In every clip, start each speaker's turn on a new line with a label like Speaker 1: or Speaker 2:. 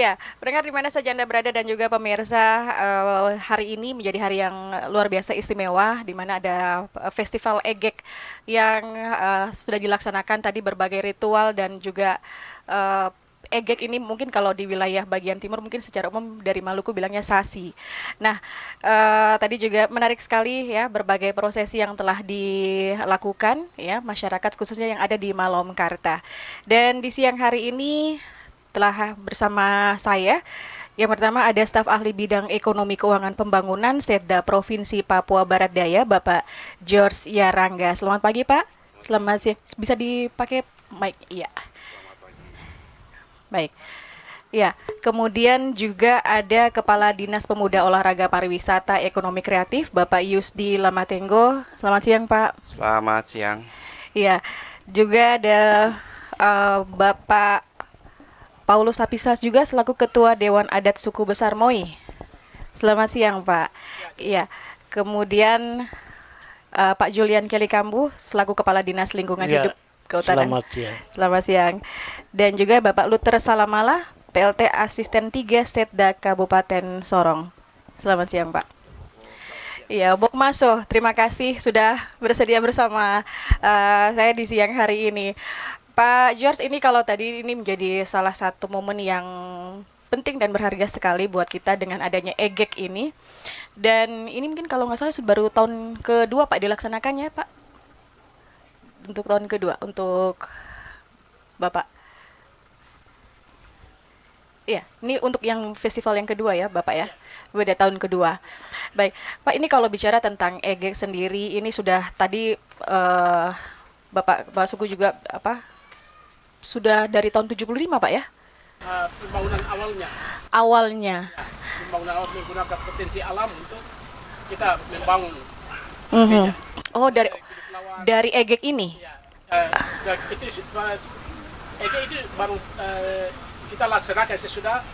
Speaker 1: Ya, pendengar di mana saja Anda berada dan juga pemirsa, hari ini menjadi hari yang luar biasa istimewa di mana ada festival Egek yang sudah dilaksanakan tadi berbagai ritual dan juga Egek ini mungkin kalau di wilayah bagian timur mungkin secara umum dari Maluku bilangnya sasi. Nah, tadi juga menarik sekali ya berbagai prosesi yang telah dilakukan ya masyarakat khususnya yang ada di Malomkarta. Dan di siang hari ini telah bersama saya. Yang pertama ada staf ahli bidang ekonomi keuangan pembangunan Setda Provinsi Papua Barat Daya, Bapak George Yarangga. Selamat pagi, Pak. Selamat siang. Bisa dipakai mic? Iya. Baik. Ya, kemudian juga ada Kepala Dinas Pemuda Olahraga Pariwisata Ekonomi Kreatif, Bapak Yusdi Lamatenggo. Selamat siang, Pak.
Speaker 2: Selamat siang.
Speaker 1: Ya, juga ada Bapak Paulus Sapisas juga selaku Ketua Dewan Adat Suku Besar Moi. Selamat siang, Pak. Iya. Kemudian Pak Julian Kelly Kambu selaku Kepala Dinas Lingkungan
Speaker 3: Ya,
Speaker 1: Hidup Kehutanan.
Speaker 3: selamat siang.
Speaker 1: Selamat siang. Dan juga Bapak Luther Salamala, PLT Asisten 3 Setda Kabupaten Sorong. Selamat siang, Pak. Iya, Bok Maso, terima kasih sudah bersedia bersama saya di siang hari ini. Pak George, ini kalau tadi ini menjadi salah satu momen yang penting dan berharga sekali buat kita dengan adanya Egek ini. Dan ini mungkin kalau nggak salah baru tahun kedua Pak dilaksanakannya, Pak. Untuk tahun kedua, untuk Bapak. Iya, ini untuk yang festival yang kedua ya, Bapak ya. Beda tahun kedua. Baik, Pak, ini kalau bicara tentang Egek sendiri, ini sudah tadi Bapak Suku juga sudah dari tahun 75, Pak ya?
Speaker 3: Pembangunan awalnya,
Speaker 1: Awalnya.
Speaker 3: pembangunan awal menggunakan potensi alam untuk kita membangun.
Speaker 1: Mhm. Oh,
Speaker 3: Kepulauan,
Speaker 1: dari Egek ini.
Speaker 3: ya, sudah itu baru kita laksanakan sesudah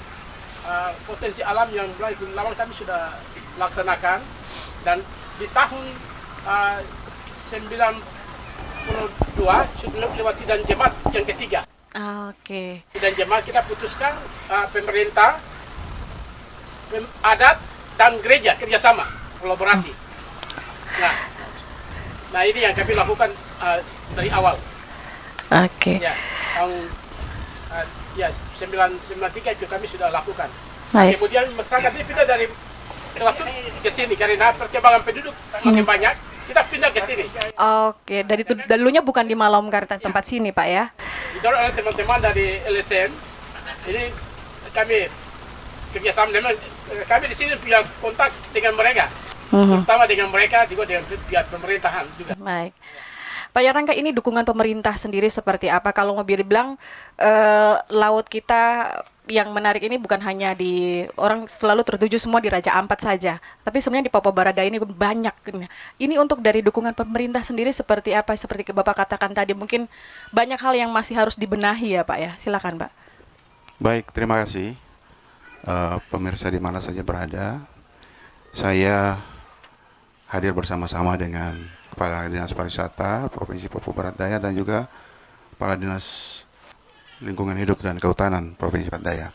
Speaker 3: potensi alam yang mulai Gunung Lawang kami sudah laksanakan, dan di tahun 92 sudah lewat sidang jemaat yang ketiga.
Speaker 1: Oke.
Speaker 3: Dan jemaah kita putuskan pemerintah, adat dan gereja kerjasama kolaborasi. Nah ini yang kami lakukan dari awal.
Speaker 1: Oke.
Speaker 3: Ya, tahun 1993 itu kami sudah lakukan.
Speaker 1: Baik.
Speaker 3: Kemudian masyarakat ini pindah dari suatu ke sini karena perkembangan penduduk makin banyak. Kita pindah ke sini.
Speaker 1: Oke, dari dulunya bukan di Malomkarta tempat sini, Pak ya.
Speaker 3: Didorong oleh teman-teman dari LSM. Ini kami kerjasama dengan kami di sini punya kontak dengan mereka. Pertama dengan mereka, juga dengan pihak pemerintahan juga.
Speaker 1: Baik. Pak Yarangga, ini dukungan pemerintah sendiri seperti apa? Kalau mau dibilang laut kita yang menarik ini bukan hanya di orang selalu tertuju semua di Raja Ampat saja, tapi sebenarnya di Papua Barat Daya ini banyak. Ini untuk dari dukungan pemerintah sendiri seperti apa? Seperti Bapak katakan tadi, mungkin banyak hal yang masih harus dibenahi ya, Pak ya. Silakan, Pak.
Speaker 2: Baik, terima kasih. Pemirsa di mana saja berada, saya hadir bersama-sama dengan Kepala Dinas Pariwisata Provinsi Papua Barat Daya dan juga Kepala Dinas Lingkungan Hidup dan Kehutanan Provinsi Barat Daya.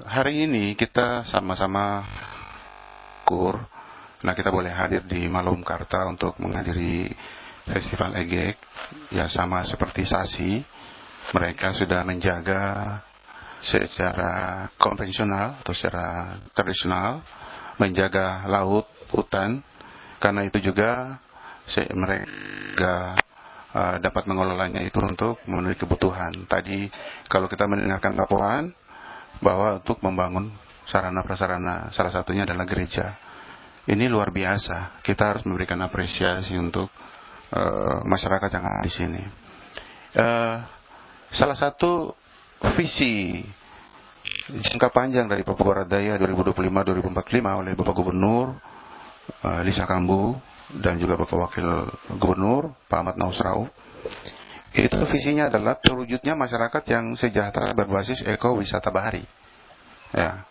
Speaker 2: Hari ini kita sama-sama kita boleh hadir di Malomkarta untuk menghadiri Festival Egek. Ya, sama seperti Sasi, mereka sudah menjaga secara konvensional atau secara tradisional, menjaga laut, hutan. Karena itu juga mereka dapat mengelolanya itu untuk memenuhi kebutuhan. Tadi kalau kita mendengarkan laporan bahwa untuk membangun sarana prasarana salah satunya adalah gereja. Ini luar biasa. Kita harus memberikan apresiasi untuk masyarakat yang ada di sini. Salah satu visi jangka panjang dari Papua Barat Daya 2025-2045 oleh Bapak Gubernur Lisa Kambu dan juga Bapak Wakil Gubernur Pak Ahmad Nausrau, itu visinya adalah terwujudnya masyarakat yang sejahtera berbasis ekowisata bahari. Ya.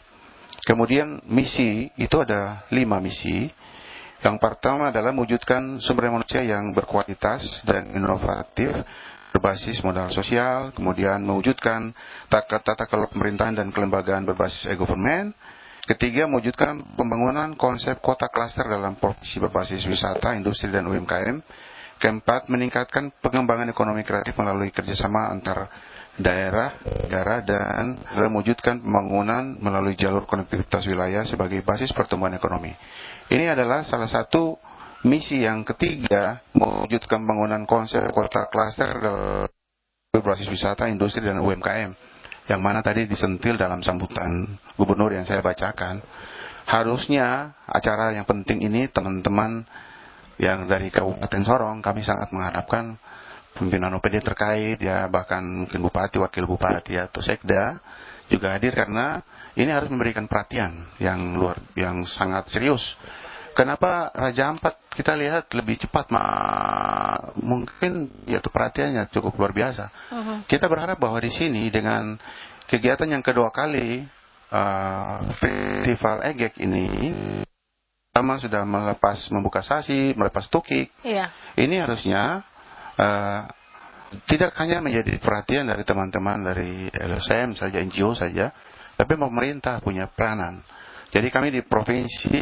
Speaker 2: Kemudian misi itu ada 5 misi. Yang pertama adalah mewujudkan sumber daya manusia yang berkualitas dan inovatif berbasis modal sosial, kemudian mewujudkan tata kelola pemerintahan dan kelembagaan berbasis e-government. Ketiga, mewujudkan pembangunan konsep kota klaster dalam provinsi berbasis wisata, industri, dan UMKM. Keempat, meningkatkan pengembangan ekonomi kreatif melalui kerjasama antar daerah, negara, dan mewujudkan pembangunan melalui jalur konektivitas wilayah sebagai basis pertumbuhan ekonomi. Ini adalah salah satu misi yang ketiga, mewujudkan pembangunan konsep kota klaster berbasis wisata, industri, dan UMKM, yang mana tadi disentil dalam sambutan gubernur yang saya bacakan. Harusnya acara yang penting ini teman-teman yang dari Kabupaten Sorong, kami sangat mengharapkan pimpinan OPD terkait, ya bahkan mungkin bupati, wakil bupati, atau sekda juga hadir, karena ini harus memberikan perhatian yang sangat serius. Kenapa Raja Ampat kita lihat lebih cepat, mungkin yaitu perhatiannya cukup luar biasa. Kita berharap bahwa di sini dengan kegiatan yang kedua kali festival EGEK ini, pertama sudah membuka sasi, melepas tukik.
Speaker 1: Iya.
Speaker 2: Ini harusnya tidak hanya menjadi perhatian dari teman-teman dari LSM saja, NGO saja, tapi pemerintah punya peranan. Jadi kami di provinsi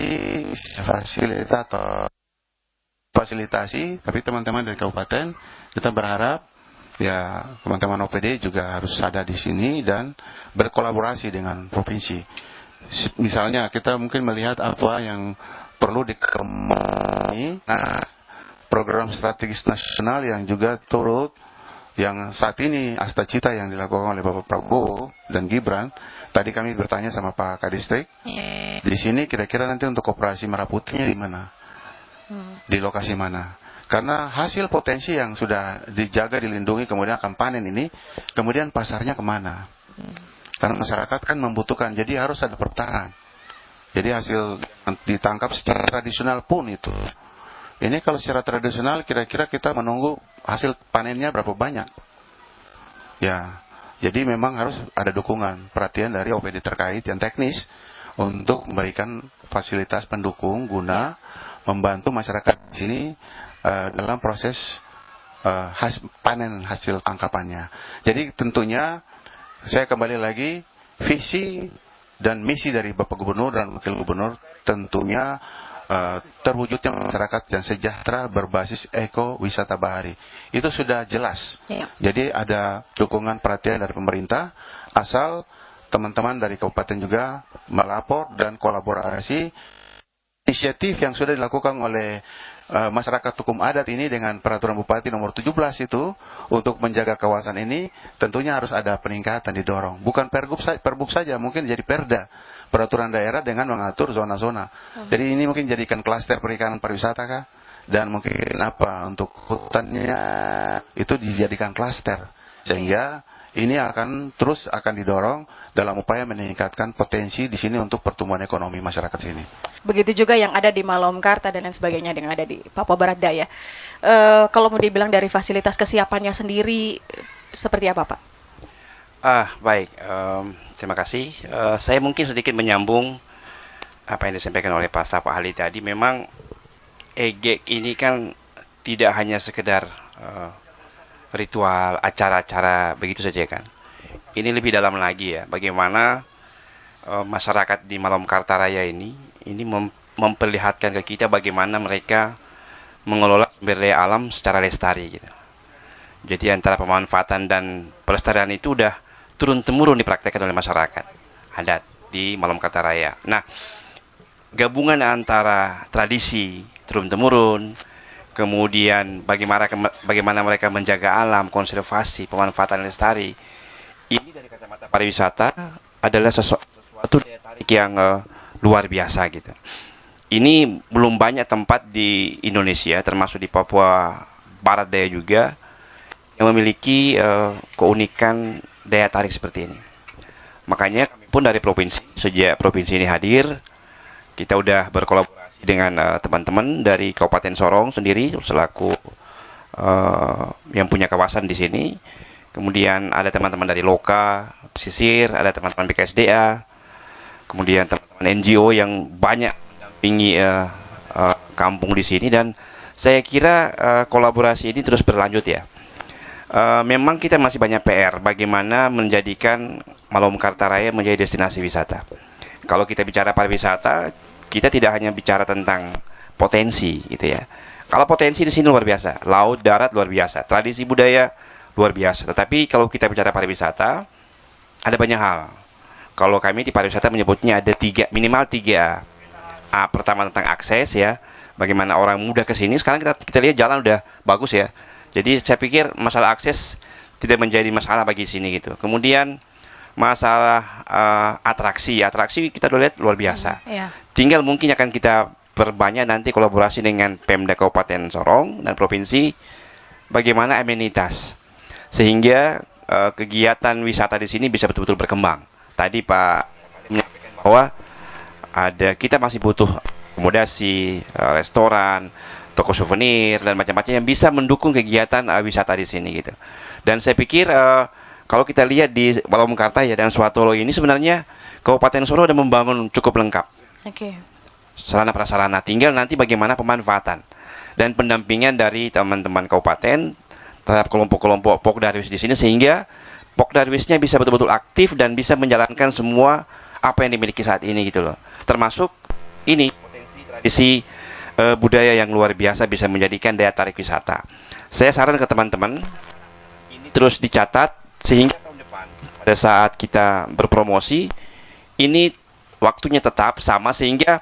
Speaker 2: fasilitasi, tapi teman-teman dari kabupaten kita berharap ya teman-teman OPD juga harus ada di sini dan berkolaborasi dengan provinsi. Misalnya kita mungkin melihat apa yang perlu dikembangkan, program strategis nasional yang juga turut yang saat ini Asta Cita yang dilakukan oleh Bapak Prabowo dan Gibran. Tadi kami bertanya sama Pak Kadistrik, di sini kira-kira nanti untuk operasi Merah Putihnya di mana? Di lokasi mana? Karena hasil potensi yang sudah dijaga, dilindungi, kemudian akan panen ini, kemudian pasarnya kemana? Karena masyarakat kan membutuhkan, jadi harus ada perputaran. Jadi hasil ditangkap secara tradisional pun itu. Ini kalau secara tradisional kira-kira kita menunggu hasil panennya berapa banyak? Ya, jadi memang harus ada dukungan, perhatian dari OPD terkait yang teknis untuk memberikan fasilitas pendukung guna membantu masyarakat di sini dalam proses panen hasil tangkapannya. Jadi tentunya saya kembali lagi, visi dan misi dari Bapak Gubernur dan Wakil Gubernur tentunya terwujudnya masyarakat yang sejahtera berbasis ekowisata bahari. Itu sudah jelas. Jadi ada dukungan perhatian dari pemerintah, asal teman-teman dari kabupaten juga melapor dan kolaborasi. Inisiatif yang sudah dilakukan oleh masyarakat hukum adat ini dengan peraturan Bupati nomor 17 itu untuk menjaga kawasan ini, tentunya harus ada peningkatan, didorong. Bukan perbub saja, mungkin jadi perda, peraturan daerah dengan mengatur zona-zona. Jadi ini mungkin jadikan klaster perikanan pariwisata kah? Dan mungkin apa untuk hutannya itu dijadikan klaster, sehingga ini akan terus didorong dalam upaya meningkatkan potensi di sini untuk pertumbuhan ekonomi masyarakat sini.
Speaker 1: Begitu juga yang ada di Malomkarta dan lain sebagainya yang ada di Papua Barat Daya. Kalau mau dibilang dari fasilitas kesiapannya sendiri, seperti apa Pak?
Speaker 4: Baik, terima kasih. Saya mungkin sedikit menyambung apa yang disampaikan oleh Pak Staf Ahli tadi. Memang EGEK ini kan tidak hanya sekedar ritual, acara-acara begitu saja kan. Ini lebih dalam lagi ya, bagaimana masyarakat di Malomkarta Raya ini memperlihatkan ke kita bagaimana mereka mengelola sumber daya alam secara lestari gitu. Jadi antara pemanfaatan dan pelestarian itu udah turun-temurun dipraktekkan oleh masyarakat adat di Malomkarta Raya. Nah, gabungan antara tradisi turun-temurun, kemudian bagaimana mereka menjaga alam, konservasi, pemanfaatan lestari, ini dari kacamata pariwisata adalah sesuatu daya tarik yang luar biasa gitu. Ini belum banyak tempat di Indonesia, termasuk di Papua Barat Daya juga, yang memiliki keunikan daya tarik seperti ini. Makanya kami pun dari provinsi, sejak provinsi ini hadir, kita udah berkolaborasi dengan teman-teman dari Kabupaten Sorong sendiri selaku yang punya kawasan di sini. Kemudian ada teman-teman dari Loka, Pesisir, ada teman-teman BKSDA, kemudian teman-teman NGO yang banyak mendampingi kampung di sini, dan saya kira kolaborasi ini terus berlanjut ya. memang kita masih banyak PR bagaimana menjadikan Malom Kartaraya menjadi destinasi wisata. Kalau kita bicara pariwisata, kita tidak hanya bicara tentang potensi gitu ya. Kalau potensi di sini luar biasa, laut, darat luar biasa, tradisi budaya luar biasa. Tetapi kalau kita bicara pariwisata, ada banyak hal. Kalau kami di pariwisata menyebutnya ada minimal tiga. A, pertama tentang akses ya, bagaimana orang mudah ke sini. Sekarang kita lihat jalan udah bagus ya. Jadi saya pikir masalah akses tidak menjadi masalah bagi sini gitu. Kemudian masalah atraksi kita udah lihat luar biasa.
Speaker 1: Iya.
Speaker 4: Tinggal mungkin akan kita perbanyak nanti kolaborasi dengan Pemda Kabupaten Sorong dan provinsi bagaimana amenitas sehingga kegiatan wisata di sini bisa betul-betul berkembang. Tadi Pak menyampaikan bahwa kita masih butuh akomodasi, restoran, toko souvenir dan macam-macam yang bisa mendukung kegiatan wisata di sini gitu. Dan saya pikir kalau kita lihat di Malom Kartaraya dan Swatolo ini sebenarnya Kabupaten Solo sudah membangun cukup lengkap.
Speaker 1: Oke.
Speaker 4: Sarana prasarana, tinggal nanti bagaimana pemanfaatan dan pendampingan dari teman-teman kabupaten terhadap kelompok-kelompok Pokdarwis di sini sehingga Pokdarwisnya bisa betul-betul aktif dan bisa menjalankan semua apa yang dimiliki saat ini gitu loh. Termasuk ini potensi tradisi budaya yang luar biasa bisa menjadikan daya tarik wisata. Saya saran ke teman-teman ini terus dicatat sehingga tahun depan pada saat kita berpromosi ini waktunya tetap sama sehingga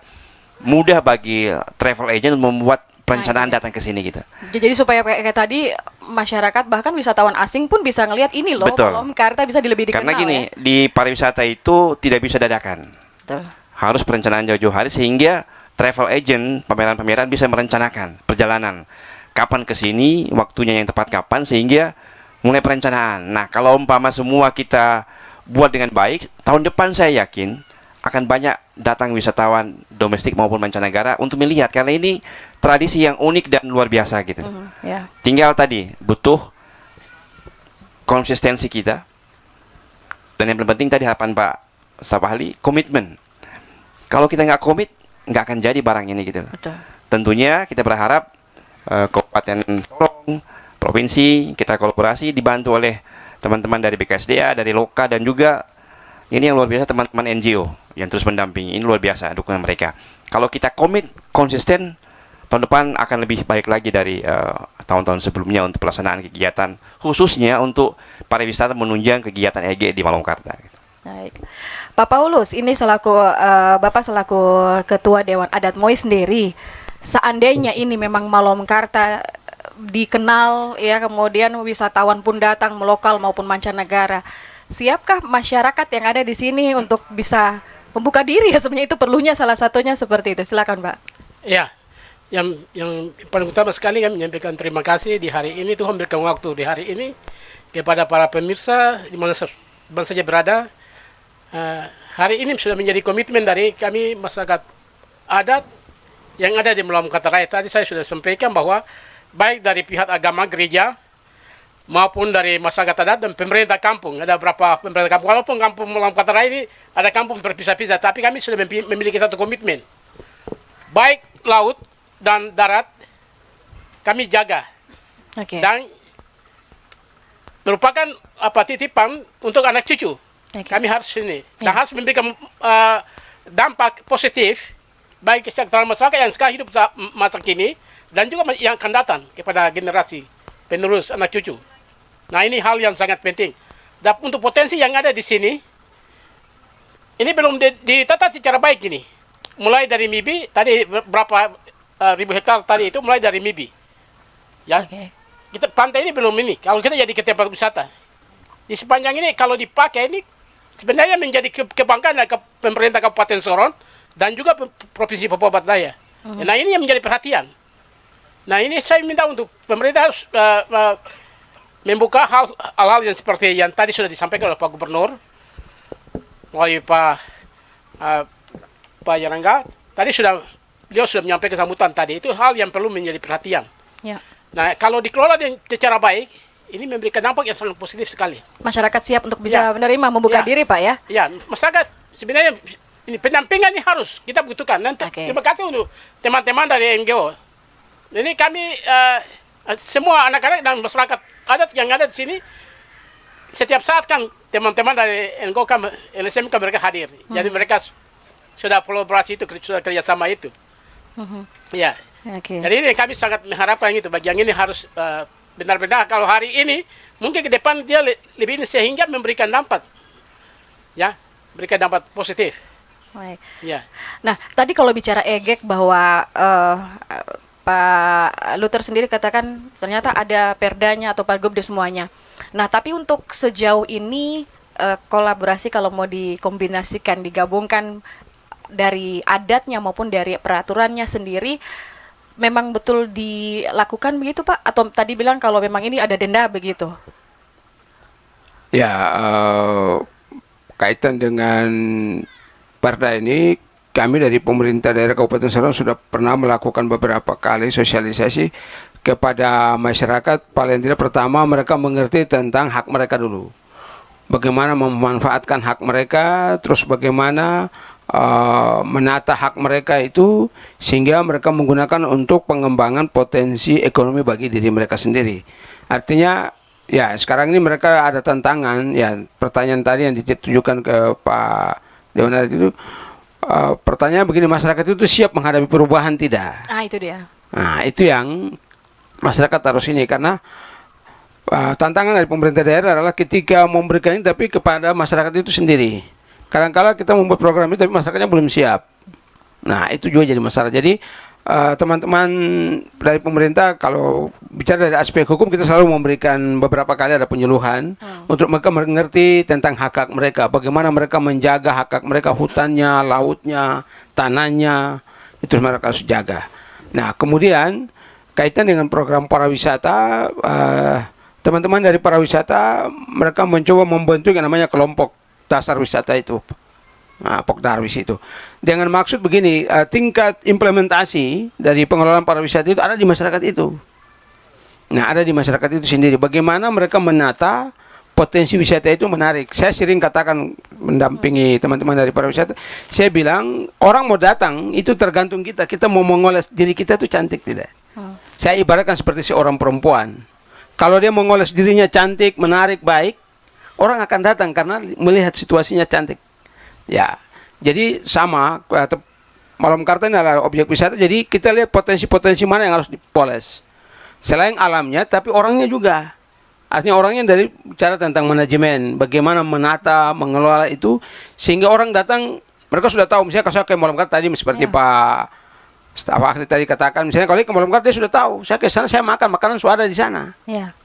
Speaker 4: mudah bagi travel agent membuat perencanaan datang ke sini gitu.
Speaker 1: Jadi supaya kayak tadi masyarakat bahkan wisatawan asing pun bisa ngelihat ini loh,
Speaker 4: Betul.
Speaker 1: Malom Karta bisa lebih dikenal.
Speaker 4: Karena gini,
Speaker 1: ya.
Speaker 4: di pariwisata itu tidak bisa dadakan.
Speaker 1: Betul.
Speaker 4: Harus perencanaan jauh-jauh hari sehingga travel agent, pameran-pameran bisa merencanakan perjalanan. Kapan ke sini, waktunya yang tepat kapan sehingga mulai perencanaan. Nah, kalau umpama semua kita buat dengan baik, tahun depan saya yakin akan banyak datang wisatawan domestik maupun mancanegara untuk melihat karena ini tradisi yang unik dan luar biasa gitu.
Speaker 1: Ya.
Speaker 4: Tinggal tadi butuh konsistensi kita dan yang paling penting tadi harapan Pak Staf Ahli komitmen. Kalau kita nggak komit nggak akan jadi barang ini gitu.
Speaker 1: Betul.
Speaker 4: Tentunya kita berharap Kabupaten Sorong, provinsi kita kolaborasi dibantu oleh teman-teman dari BKSDA, dari Loka dan juga ini yang luar biasa teman-teman NGO yang terus mendampingi. Ini luar biasa dukungan mereka. Kalau kita komit konsisten, tahun depan akan lebih baik lagi dari tahun-tahun sebelumnya untuk pelaksanaan kegiatan khususnya untuk pariwisata menunjang kegiatan EG di Malom Karta.
Speaker 1: Baik. Pak Paulus, ini Bapak selaku Ketua Dewan Adat MOI sendiri, seandainya ini memang Malom Karta dikenal ya, kemudian wisatawan pun datang lokal maupun mancanegara, siapkah masyarakat yang ada di sini untuk bisa membuka diri ya? Sebenarnya itu perlunya salah satunya seperti itu. Silakan, Pak.
Speaker 3: Ya, yang paling utama sekali kami menyampaikan terima kasih di hari ini, Tuhan berikan waktu di hari ini kepada para pemirsa di mana saja berada. Hari ini sudah menjadi komitmen dari kami masyarakat adat yang ada di Malom Kartaraya. Tadi saya sudah sampaikan bahwa baik dari pihak agama gereja maupun dari masyarakat adat dan pemerintah kampung. Ada beberapa pemerintah kampung. Walaupun kampung Malom Kartaraya ini ada kampung berpisah-pisah, tapi kami sudah memiliki satu komitmen. Baik laut dan darat kami jaga.
Speaker 1: Oke.
Speaker 3: Dan merupakan titipan untuk anak cucu.
Speaker 1: Oke.
Speaker 3: Kami harus ini dan
Speaker 1: Ya.
Speaker 3: harus memberikan dampak positif baik kesejahteraan masyarakat yang sekarang hidup masa kini dan juga yang akan datang kepada generasi penerus anak cucu. Nah, ini hal yang sangat penting. Dan untuk potensi yang ada di sini, ini belum ditata secara baik ini. Mulai dari MIBI, tadi berapa ribu hektar tadi itu mulai dari MIBI. Ya,
Speaker 1: Oke.
Speaker 3: pantai ini belum ini. Kalau kita jadi ke tempat wisata, di sepanjang ini kalau dipakai ini sebenarnya menjadi kebanggaan ke pemerintah Kabupaten Sorong dan juga Provinsi Papua Barat Daya. Nah, ini yang menjadi perhatian. Nah, ini saya minta untuk pemerintah harus membuka hal-hal yang seperti yang tadi sudah disampaikan oleh Pak Gubernur, melalui Pak Yarangga. Tadi beliau sudah menyampaikan sambutan tadi. Itu hal yang perlu menjadi perhatian.
Speaker 1: Ya.
Speaker 3: Nah, kalau dikelola secara baik, ini memberikan dampak yang sangat positif sekali.
Speaker 1: Masyarakat siap untuk bisa
Speaker 3: Ya.
Speaker 1: menerima, membuka
Speaker 3: Ya.
Speaker 1: diri, Pak ya.
Speaker 3: Ya, masyarakat sebenarnya ini pendampingan ini harus kita butuhkan. Nanti
Speaker 1: Oke.
Speaker 3: terima kasih untuk teman-teman dari NGO. Ini kami semua anak-anak dan masyarakat adat yang ada di sini, setiap saat kan teman-teman dari NGOK, LSMK mereka hadir. Jadi mereka sudah kolaborasi itu, sudah kerjasama itu. Ya.
Speaker 1: Oke.
Speaker 3: Jadi ini kami sangat mengharapkan itu. Bagi yang ini harus benar-benar kalau hari ini mungkin ke depan dia lebih ini sehingga memberikan dampak, ya, berikan dampak positif.
Speaker 1: Baik.
Speaker 3: Ya.
Speaker 1: Nah, tadi kalau bicara EGEK bahwa Pak Luther sendiri katakan ternyata ada perdanya atau pergub di semuanya. Nah, tapi untuk sejauh ini kolaborasi kalau mau dikombinasikan, digabungkan dari adatnya maupun dari peraturannya sendiri, memang betul dilakukan begitu Pak? Atau tadi bilang kalau memang ini ada denda begitu?
Speaker 5: Ya, kaitan dengan Perda ini, kami dari pemerintah daerah Kabupaten Sorong sudah pernah melakukan beberapa kali sosialisasi kepada masyarakat. Paling tidak pertama mereka mengerti tentang hak mereka dulu. Bagaimana memanfaatkan hak mereka, terus bagaimana menata hak mereka itu sehingga mereka menggunakan untuk pengembangan potensi ekonomi bagi diri mereka sendiri. Artinya, ya sekarang ini mereka ada tantangan. Ya, pertanyaan tadi yang ditujukan ke Pak Dewan itu, pertanyaan begini, masyarakat itu siap menghadapi perubahan tidak?
Speaker 1: Ah, itu dia.
Speaker 5: Nah, itu yang masyarakat harus ini, karena tantangan dari pemerintah daerah adalah ketika memberikan ini tapi kepada masyarakat itu sendiri. Kadang-kala kita membuat program ini tapi masyarakatnya belum siap. Nah, itu juga jadi masalah. Jadi teman-teman dari pemerintah kalau bicara dari aspek hukum, kita selalu memberikan beberapa kali ada penyuluhan untuk mereka mengerti tentang hak-hak mereka, bagaimana mereka menjaga hak-hak mereka, hutannya, lautnya, tanahnya, itu mereka harus jaga. Nah, kemudian kaitan dengan program pariwisata, teman-teman dari pariwisata mereka mencoba membentuk yang namanya kelompok dasar wisata itu. Nah, Pokdarwis itu. Dengan maksud begini, tingkat implementasi dari pengelolaan pariwisata itu ada di masyarakat itu. Nah, ada di masyarakat itu sendiri. Bagaimana mereka menata potensi wisata itu menarik. Saya sering katakan mendampingi teman-teman dari pariwisata, saya bilang orang mau datang itu tergantung kita. Kita mau mengoles diri kita itu cantik tidak. Saya ibaratkan seperti seorang perempuan. Kalau dia mengoles dirinya cantik, menarik, baik, orang akan datang karena melihat situasinya cantik. Ya, jadi sama, Malam Karta ini adalah objek wisata, jadi kita lihat potensi-potensi mana yang harus dipoles. Selain alamnya, tapi orangnya juga. Artinya orangnya dari bicara tentang manajemen, bagaimana menata, mengelola itu, sehingga orang datang, mereka sudah tahu, misalnya kalau saya ke Malam Karta tadi, seperti Pak staf ahli tadi katakan, misalnya kalau ke Malam Karta dia sudah tahu, saya ke sana, saya makan, makanan sudah ada di sana.
Speaker 1: Ya.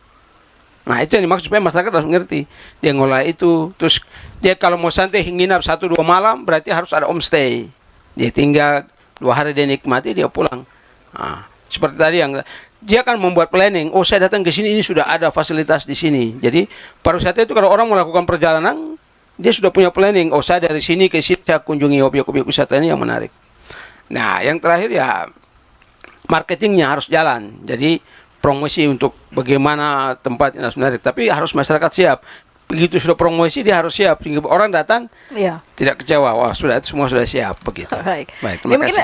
Speaker 5: Nah, itu yang dimaksud supaya masyarakat harus mengerti. Dia ngolah itu. Terus dia kalau mau santai nginap 1-2 malam, berarti harus ada homestay. Dia tinggal 2 hari, dia nikmati, dia pulang. Nah, seperti tadi yang dia akan membuat planning. Oh, saya datang ke sini, ini sudah ada fasilitas di sini. Jadi pariwisata itu kalau orang melakukan perjalanan, dia sudah punya planning. Oh, saya dari sini ke sini saya kunjungi objek-objek wisata ini yang menarik. Nah, yang terakhir ya marketingnya harus jalan. Jadi promosi untuk bagaimana tempat yang harus menarik, tapi harus masyarakat siap. Begitu sudah promosi dia harus siap sehingga orang datang tidak kecewa. Wah, sudah semua sudah siap begitu.
Speaker 1: Baik.
Speaker 5: Terima
Speaker 1: Mungkin
Speaker 5: kasih.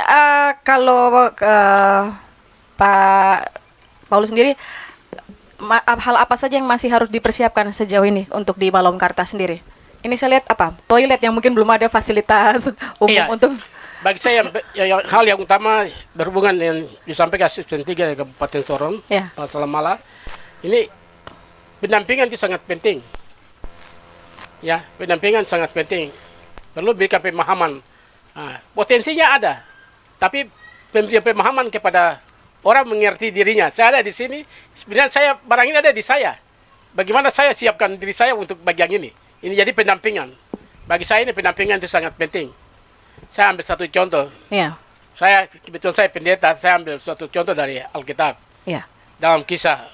Speaker 1: kalau Pak Paulus sendiri, hal apa saja yang masih harus dipersiapkan sejauh ini untuk di Malam Karta sendiri? Ini saya lihat toilet yang mungkin belum ada fasilitas umum untuk.
Speaker 3: Bagi saya hal yang utama berhubungan dengan disampaikan asisten 3 dari Kabupaten Sorong, Pak Salamala, ini pendampingan itu sangat penting. Ya, pendampingan sangat penting. Perlu berikan pemahaman. Potensinya ada, tapi pemberian pemahaman kepada orang mengerti dirinya. Saya ada di sini, sebenarnya barang ini ada di saya. Bagaimana saya siapkan diri saya untuk bagian ini? Ini jadi pendampingan. Bagi saya ini pendampingan itu sangat penting. Saya ambil satu contoh.
Speaker 1: Ya.
Speaker 3: Kebetulan saya pendeta, saya ambil suatu contoh dari Alkitab.
Speaker 1: Ya.
Speaker 3: Dalam kisah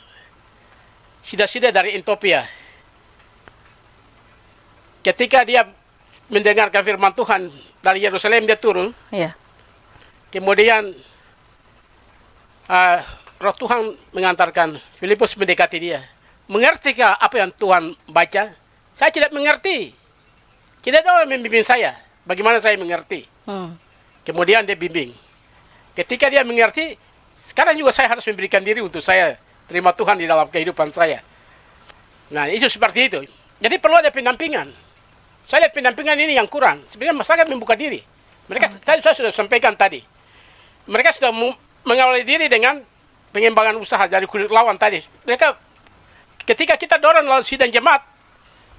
Speaker 3: Sida-sida dari Ethiopia. Ketika dia mendengarkan firman Tuhan dari Yerusalem, dia turun.
Speaker 1: Ya.
Speaker 3: Kemudian Roh Tuhan mengantarkan Filipus mendekati dia. Mengertikah apa yang Tuhan baca? Saya tidak mengerti. Tidak ada orang membimbing saya. Bagaimana saya mengerti? Kemudian dia bimbing. Ketika dia mengerti, sekarang juga saya harus memberikan diri untuk saya terima Tuhan di dalam kehidupan saya. Nah, itu seperti itu. Jadi perlu ada pendampingan. Saya lihat pendampingan ini yang kurang. Sebenarnya masyarakat membuka diri. Mereka, saya sudah sampaikan tadi. Mereka sudah mengawali diri dengan pengembangan usaha dari kulit lawan tadi. Mereka, ketika kita dorong lawan sidang jemaat,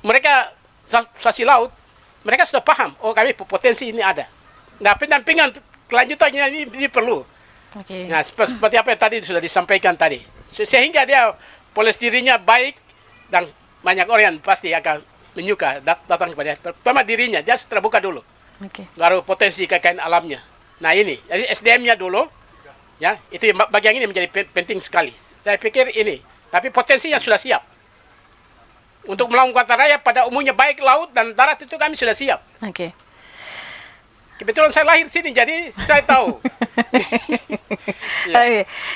Speaker 3: mereka saksi laut, mereka sudah paham, oh kami potensi ini ada. Nah, pendampingan kelanjutannya ini perlu.
Speaker 1: Oke.
Speaker 3: Nah, seperti apa yang tadi sudah disampaikan tadi. Sehingga dia polis dirinya baik dan banyak orang yang pasti akan menyuka datang kepada dia. Pertama dirinya, dia harus terbuka dulu.
Speaker 1: Oke.
Speaker 3: Baru potensi kekayaan alamnya. Nah ini, jadi SDM-nya dulu, ya itu bagian ini menjadi penting sekali. Saya pikir ini, tapi potensinya sudah siap. Untuk melawan kuartal raya pada umumnya baik laut dan darat itu kami sudah siap.
Speaker 1: Oke.
Speaker 3: Kebetulan saya lahir sini, jadi saya tahu.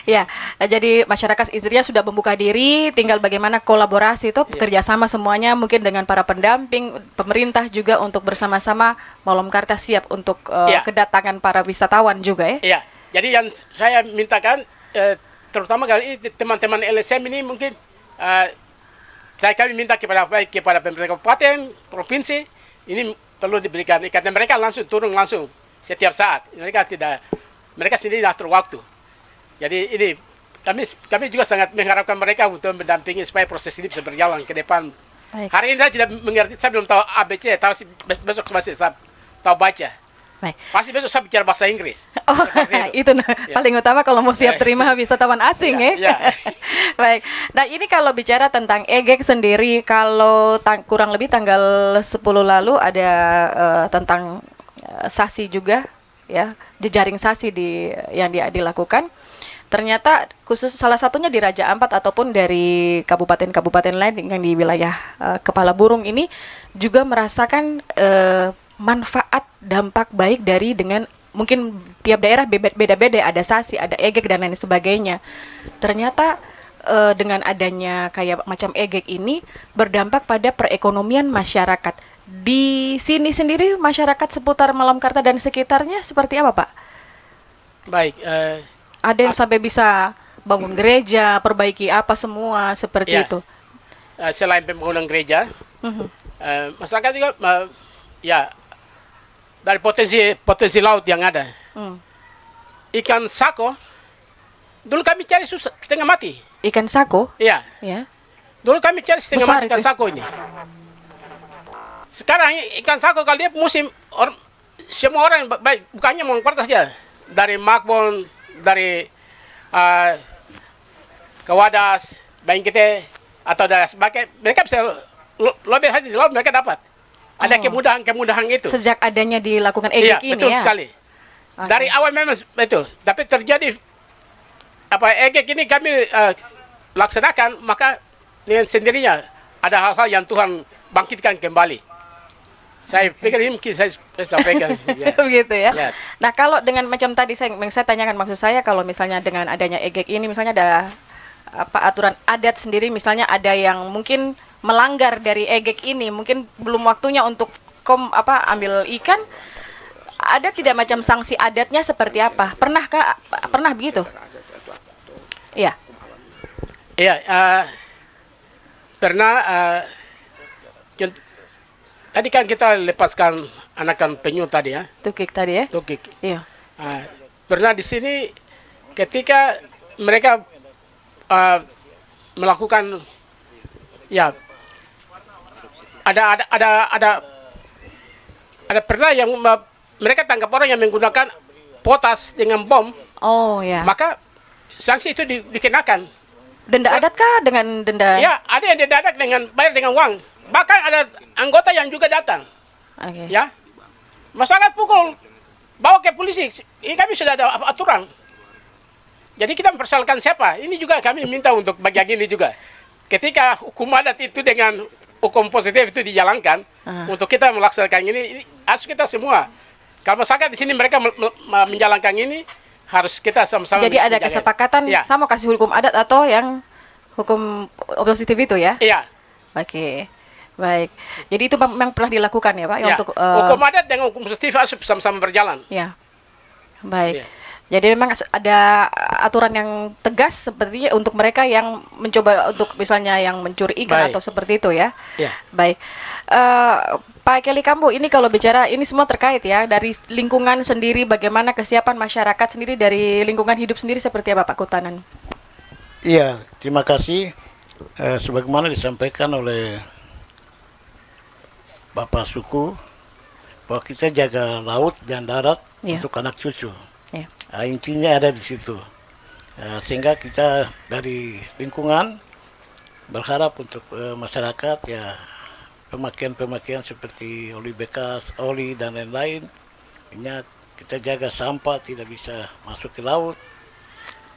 Speaker 1: Ya, jadi masyarakat intinya sudah membuka diri, tinggal bagaimana kolaborasi itu kerjasama semuanya mungkin dengan para pendamping, pemerintah juga untuk bersama-sama Malomkarta siap untuk kedatangan para wisatawan juga ya.
Speaker 3: Iya, jadi yang saya mintakan, terutama kali ini teman-teman LSM ini mungkin kami minta kepada pemerintah kabupaten, provinsi, ini perlu diberikan karena mereka langsung turun langsung setiap saat. Mereka sendiri atur waktu. Jadi ini kami juga sangat mengharapkan mereka untuk mendampingi supaya proses ini bisa berjalan ke depan.
Speaker 1: Baik.
Speaker 3: Hari ini saya tidak mengerti, saya belum tahu ABC, tahu besok masih tahu baca.
Speaker 1: Baik.
Speaker 3: Pasti besok saya bicara bahasa Inggris.
Speaker 1: Oh, itu paling utama kalau mau siap terima wisatawan asing ya.
Speaker 3: Iya.
Speaker 1: Baik. Nah, ini kalau bicara tentang EGEK sendiri, kalau kurang lebih tanggal 10 lalu ada tentang sasi juga ya, jejaring sasi yang dilakukan. Ternyata khusus salah satunya di Raja Ampat ataupun dari kabupaten-kabupaten lain yang di wilayah Kepala Burung ini juga merasakan manfaat dampak baik dari dengan mungkin tiap daerah beda-beda, ada sasi, ada EGEK dan lain sebagainya. Ternyata dengan adanya kayak macam EGEK ini berdampak pada perekonomian masyarakat. Di sini sendiri masyarakat seputar Malomkarta dan sekitarnya seperti apa, Pak?
Speaker 3: Baik.
Speaker 1: Ada yang sampai bisa bangun gereja, perbaiki apa semua seperti itu.
Speaker 3: Selain pembangunan gereja, masyarakat juga dari potensi laut yang ada. Ikan sako, dulu kami cari susah, setengah mati.
Speaker 1: Ikan sako?
Speaker 3: Iya.
Speaker 1: Ya.
Speaker 3: Dulu kami cari setengah
Speaker 1: Besar
Speaker 3: mati ikan
Speaker 1: itu.
Speaker 3: sako ini. Sekarang ikan sako kalau dia musim, semua orang baik, bukannya mau kuartas saja. Dari Makbon, dari Kawadas, Bangkete, atau dari sebagai mereka bisa lebih hati di laut mereka dapat. Ada kemudahan itu.
Speaker 1: Sejak adanya dilakukan
Speaker 3: Iya,
Speaker 1: EGEK ini
Speaker 3: betul
Speaker 1: ya.
Speaker 3: sekali.
Speaker 1: Oke.
Speaker 3: Dari awal memang itu, tapi terjadi EGEK ini kami laksanakan, maka dengan sendirinya ada hal-hal yang Tuhan bangkitkan kembali. Saya pikir ini mungkin saya sampaikan. Ya.
Speaker 1: Begitu ya.
Speaker 3: Ya.
Speaker 1: Nah, kalau dengan macam tadi saya tanyakan, maksud saya kalau misalnya dengan adanya EGEK ini misalnya ada aturan adat sendiri, misalnya ada yang mungkin melanggar dari EGEK ini, mungkin belum waktunya untuk ambil ikan, ada tidak macam sanksi adatnya seperti apa? Pernah begitu? Iya.
Speaker 3: Iya, pernah tadi kan kita lepaskan anakan penyu tadi ya,
Speaker 1: Tukik tadi ya?
Speaker 3: tukik.
Speaker 1: Iya.
Speaker 3: Pernah di sini ketika mereka melakukan ada pernah yang mereka tangkap orang yang menggunakan potas dengan bom,
Speaker 1: Oh ya.
Speaker 3: maka sanksi itu dikenakan.
Speaker 1: Denda adat kah dengan denda?
Speaker 3: Ya, ada yang didadak dengan bayar dengan uang. Bahkan ada anggota yang juga datang.
Speaker 1: Oke.
Speaker 3: Ya, masyarakat pukul, bawa ke polisi. Ini kami sudah ada aturan. Jadi kita mempersoalkan siapa. Ini juga kami minta untuk bagian ini juga. Ketika hukum adat itu dengan hukum positif itu dijalankan, untuk kita melaksanakan ini harus kita semua. Kalau masyarakat di sini mereka menjalankan ini, harus kita sama-sama.
Speaker 1: Jadi ada
Speaker 3: menjaga.
Speaker 1: kesepakatan
Speaker 3: Ya.
Speaker 1: sama kasih hukum adat atau yang hukum positif itu ya?
Speaker 3: Iya.
Speaker 1: Oke. Baik. Jadi itu memang pernah dilakukan ya, Pak, ya,
Speaker 3: Ya.
Speaker 1: untuk
Speaker 3: Hukum adat dengan hukum positif harus sama-sama berjalan.
Speaker 1: ya. Baik.
Speaker 3: Iya.
Speaker 1: Jadi memang ada aturan yang tegas sepertinya untuk mereka yang mencoba untuk misalnya yang mencuri ikan
Speaker 3: Baik.
Speaker 1: atau seperti itu ya.
Speaker 3: Ya.
Speaker 1: Baik. Eh, Pak Kelly Kambu, ini kalau bicara ini semua terkait ya dari lingkungan sendiri, bagaimana kesiapan masyarakat sendiri dari lingkungan hidup sendiri seperti apa Pak Kutanan?
Speaker 6: Iya, terima kasih. Sebagaimana disampaikan oleh Bapak Suku, bahwa kita jaga laut dan darat
Speaker 1: Iya.
Speaker 6: untuk anak cucu.
Speaker 1: Ya.
Speaker 6: Intinya ada di situ. Sehingga kita dari lingkungan berharap untuk masyarakat ya pemakaian-pemakaian seperti oli bekas, oli dan lain-lain. Ini kita jaga sampah tidak bisa masuk ke laut.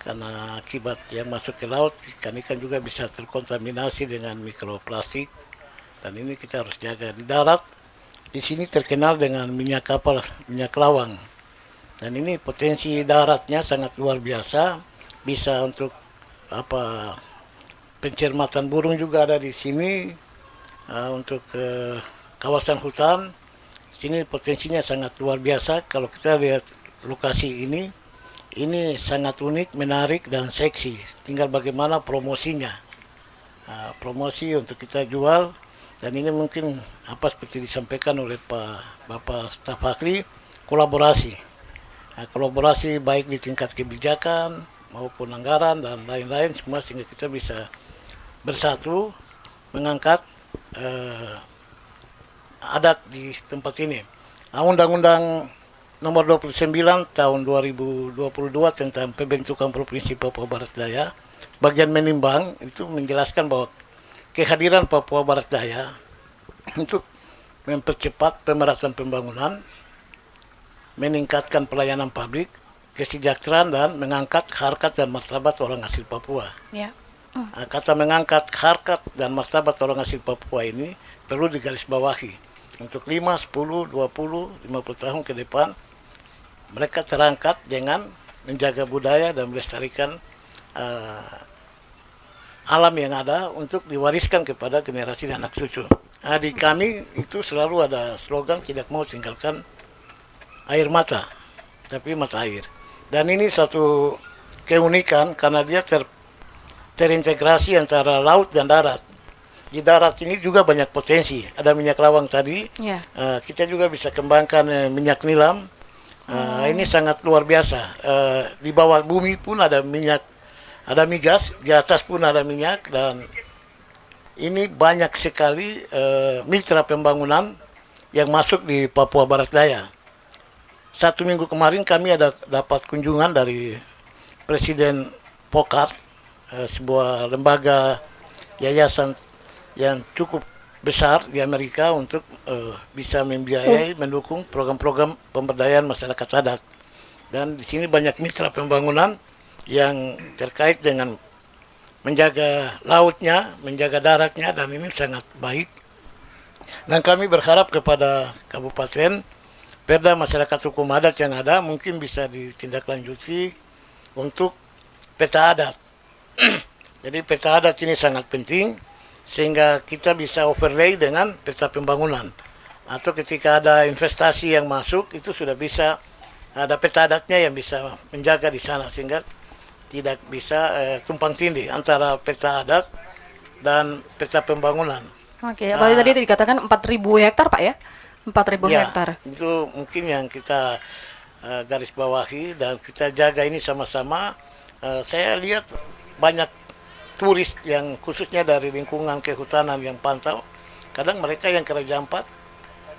Speaker 6: Karena akibat yang masuk ke laut, ikan-ikan juga bisa terkontaminasi dengan mikroplastik. Dan ini kita harus jaga. Di darat, di sini terkenal dengan minyak kapal, minyak lawang. Dan ini potensi daratnya sangat luar biasa. Bisa untuk pencermatan burung juga ada di sini. Untuk kawasan hutan, sini potensinya sangat luar biasa. Kalau kita lihat lokasi ini sangat unik, menarik, dan seksi. Tinggal bagaimana promosinya. Promosi untuk kita jual. Dan ini mungkin seperti disampaikan oleh Bapak Staf Ahli, kolaborasi. Kolaborasi baik di tingkat kebijakan maupun anggaran dan lain-lain semua sehingga kita bisa bersatu mengangkat adat di tempat ini. Undang-Undang Nomor 29 tahun 2022 tentang pembentukan Provinsi Papua Barat Daya, bagian menimbang itu menjelaskan bahwa kehadiran Papua Barat Daya untuk mempercepat pemerataan pembangunan, meningkatkan pelayanan publik, kesejahteraan dan mengangkat harkat dan martabat orang asli Papua.
Speaker 1: Ya.
Speaker 6: Kata mengangkat harkat dan martabat orang asli Papua ini perlu digarisbawahi. Untuk 5, 10, 20, 50 tahun ke depan, mereka terangkat dengan menjaga budaya dan melestarikan alam yang ada untuk diwariskan kepada generasi dan anak cucu. Di kami itu selalu ada slogan tidak mau tinggalkan air mata, tapi mata air. Dan ini satu keunikan karena dia terintegrasi antara laut dan darat. Di darat ini juga banyak potensi. Ada minyak lawang tadi.
Speaker 1: Ya.
Speaker 6: Kita juga bisa kembangkan minyak nilam. Ini sangat luar biasa. Di bawah bumi pun ada minyak, ada migas. Di atas pun ada minyak. Dan ini banyak sekali mitra pembangunan yang masuk di Papua Barat Daya. 1 minggu kemarin kami ada dapat kunjungan dari Presiden POCART, sebuah lembaga yayasan yang cukup besar di Amerika untuk bisa membiayai, mendukung program-program pemberdayaan masyarakat adat. Dan di sini banyak mitra pembangunan yang terkait dengan menjaga lautnya, menjaga daratnya, dan ini sangat baik. Dan kami berharap kepada Kabupaten, Perda masyarakat hukum adat yang ada mungkin bisa ditindaklanjuti untuk peta adat. Jadi peta adat ini sangat penting sehingga kita bisa overlay dengan peta pembangunan. Atau ketika ada investasi yang masuk itu sudah bisa ada peta adatnya yang bisa menjaga di sana sehingga tidak bisa tumpang tindih antara peta adat dan peta pembangunan.
Speaker 1: Oke, apalagi tadi dikatakan 4.000 hektar Pak ya? 4.000
Speaker 6: Ya,
Speaker 1: hektar.
Speaker 6: itu mungkin yang kita garis bawahi dan kita jaga ini sama-sama. Saya lihat banyak turis yang khususnya dari lingkungan kehutanan yang pantau. Kadang mereka yang ke Raja Ampat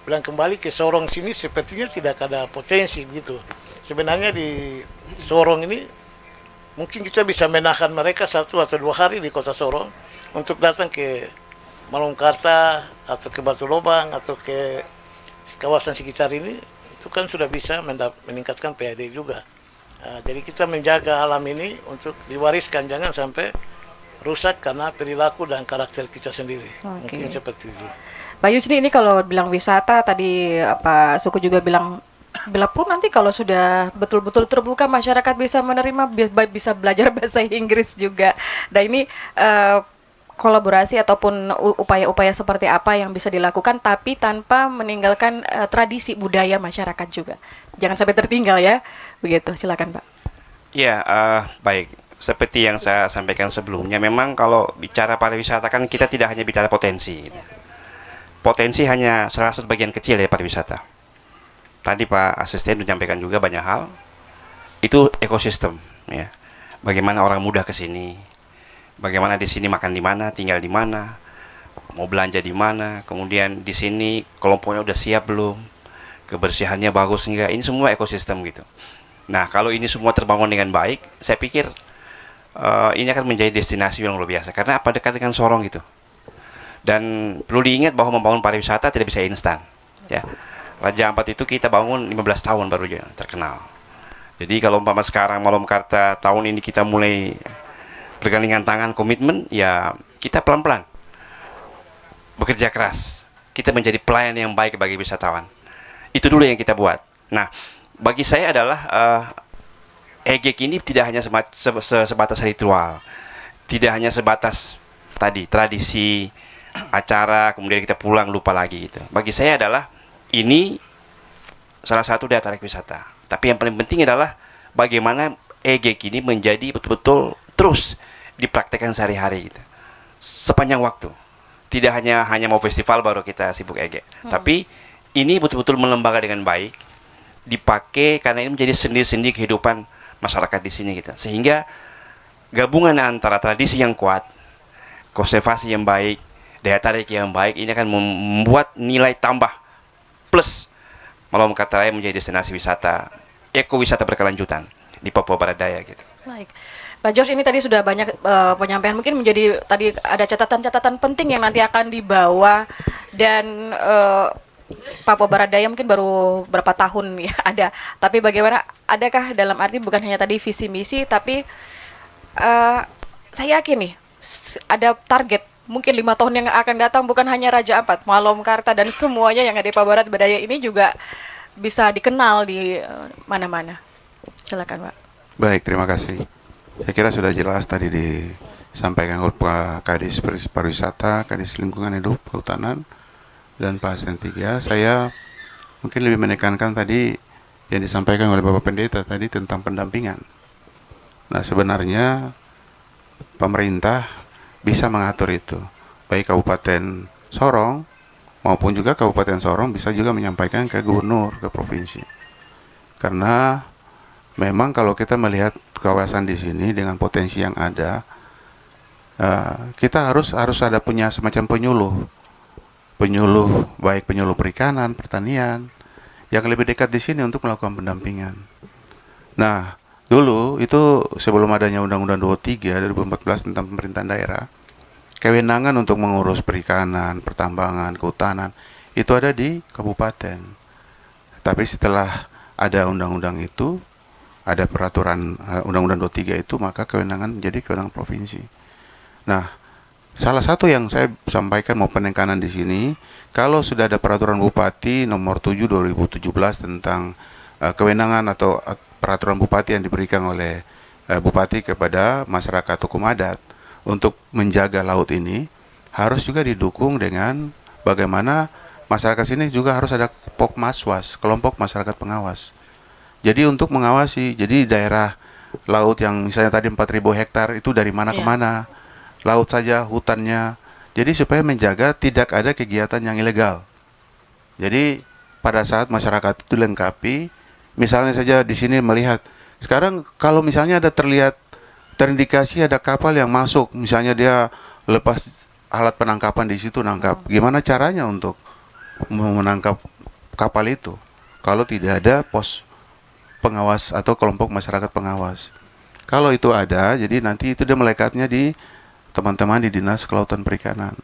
Speaker 6: bilang kembali ke Sorong sini sepertinya tidak ada potensi gitu. Sebenarnya di Sorong ini mungkin kita bisa menahan mereka 1 atau 2 hari di kota Sorong untuk datang ke Malongkarta atau ke Batu Lobang atau ke kawasan sekitar ini. Itu kan sudah bisa meningkatkan PAD juga. Jadi kita menjaga alam ini untuk diwariskan, jangan sampai rusak karena perilaku dan karakter kita sendiri.
Speaker 1: Oke.
Speaker 6: Mungkin seperti itu.
Speaker 1: Pak Yusni, ini kalau bilang wisata tadi Pak Suku juga bilang bila pun nanti kalau sudah betul-betul terbuka masyarakat bisa menerima, bisa belajar bahasa Inggris juga. Dan ini kolaborasi ataupun upaya-upaya seperti apa yang bisa dilakukan tapi tanpa meninggalkan tradisi budaya masyarakat juga. Jangan sampai tertinggal ya. Begitu, silakan Pak.
Speaker 4: Ya, baik. Seperti yang saya sampaikan sebelumnya, memang kalau bicara pariwisata kan kita tidak hanya bicara potensi, gitu. Potensi hanya salah satu bagian kecil dari pariwisata. Tadi Pak Asisten menyampaikan juga banyak hal. Itu ekosistem, ya. Bagaimana orang mudah ke sini, bagaimana di sini makan di mana, tinggal di mana, mau belanja di mana, kemudian di sini kelompoknya udah siap belum, kebersihannya bagus enggak, ini semua ekosistem gitu. Nah, kalau ini semua terbangun dengan baik, saya pikir ini akan menjadi destinasi yang luar biasa. Karena apa, dekat dengan Sorong gitu. Dan perlu diingat bahwa membangun pariwisata tidak bisa instan. Ya, Raja Ampat itu kita bangun 15 tahun baru terkenal. Jadi kalau umpama sekarang Malomkarta tahun ini kita mulai bergandengan tangan komitmen, ya kita pelan-pelan bekerja keras. Kita menjadi pelayan yang baik bagi wisatawan. Itu dulu yang kita buat. Nah, bagi saya adalah EGEK ini tidak hanya sebatas ritual, tidak hanya sebatas tadi tradisi acara kemudian kita pulang lupa lagi gitu. Bagi saya adalah ini salah satu daya tarik wisata. Tapi yang paling penting adalah bagaimana EGEK ini menjadi betul-betul terus dipraktekkan sehari-hari gitu, sepanjang waktu. Tidak hanya mau festival baru kita sibuk EGEK, tapi ini betul-betul melembaga dengan baik, dipakai karena ini menjadi sendi-sendi kehidupan masyarakat di sini gitu. Sehingga gabungan antara tradisi yang kuat, konservasi yang baik, daya tarik yang baik ini akan membuat nilai tambah plus Malomkarta Raya menjadi destinasi wisata, ekowisata berkelanjutan di Papua Barat Daya gitu.
Speaker 1: Baik. Pak George, ini tadi sudah banyak penyampaian, mungkin menjadi tadi ada catatan-catatan penting yang nanti akan dibawa dan Papua Barat Daya mungkin baru berapa tahun ya ada, tapi bagaimana, adakah dalam arti bukan hanya tadi visi misi, tapi saya yakin nih ada target mungkin 5 tahun yang akan datang, bukan hanya Raja Ampat, Malomkarta dan semuanya yang ada di Papua Barat Daya ini juga bisa dikenal di mana-mana. Silakan Pak.
Speaker 2: Baik, terima kasih. Saya kira sudah jelas tadi disampaikan oleh Pak Kadis Pariwisata, Kadis Lingkungan Hidup, Kehutanan, dan Pak Asisten 3. Saya mungkin lebih menekankan tadi yang disampaikan oleh Bapak Pendeta tadi tentang pendampingan. Nah, sebenarnya pemerintah bisa mengatur itu, baik Kabupaten Sorong maupun juga Kabupaten Sorong bisa juga menyampaikan ke gubernur, ke provinsi. Karena memang kalau kita melihat kawasan di sini dengan potensi yang ada, kita harus ada punya semacam penyuluh, baik penyuluh perikanan, pertanian, yang lebih dekat di sini untuk melakukan pendampingan. Nah, dulu itu sebelum adanya Undang-Undang 23 2014 tentang pemerintahan daerah, kewenangan untuk mengurus perikanan, pertambangan, kehutanan itu ada di kabupaten. Tapi setelah ada undang-undang itu, ada peraturan Undang-Undang 23 itu, maka kewenangan menjadi kewenangan provinsi. Nah, salah satu yang saya sampaikan mau penekanan di sini, kalau sudah ada peraturan Bupati nomor 7 2017 tentang kewenangan atau peraturan Bupati yang diberikan oleh Bupati kepada masyarakat hukum adat untuk menjaga laut ini, harus juga didukung dengan bagaimana masyarakat sini juga harus ada Pokmaswas, kelompok masyarakat pengawas. Jadi untuk mengawasi, jadi daerah laut yang misalnya tadi 4.000 hektar itu dari mana ke mana, laut saja, hutannya. Jadi supaya menjaga tidak ada kegiatan yang ilegal. Jadi pada saat masyarakat itu dilengkapi, misalnya saja di sini melihat, sekarang kalau misalnya ada terindikasi ada kapal yang masuk, misalnya dia lepas alat penangkapan di situ nangkap, gimana caranya untuk menangkap kapal itu? Kalau tidak ada pos pengawas atau kelompok masyarakat pengawas. Kalau itu ada, jadi nanti itu dia melekatnya di teman-teman di Dinas Kelautan Perikanan.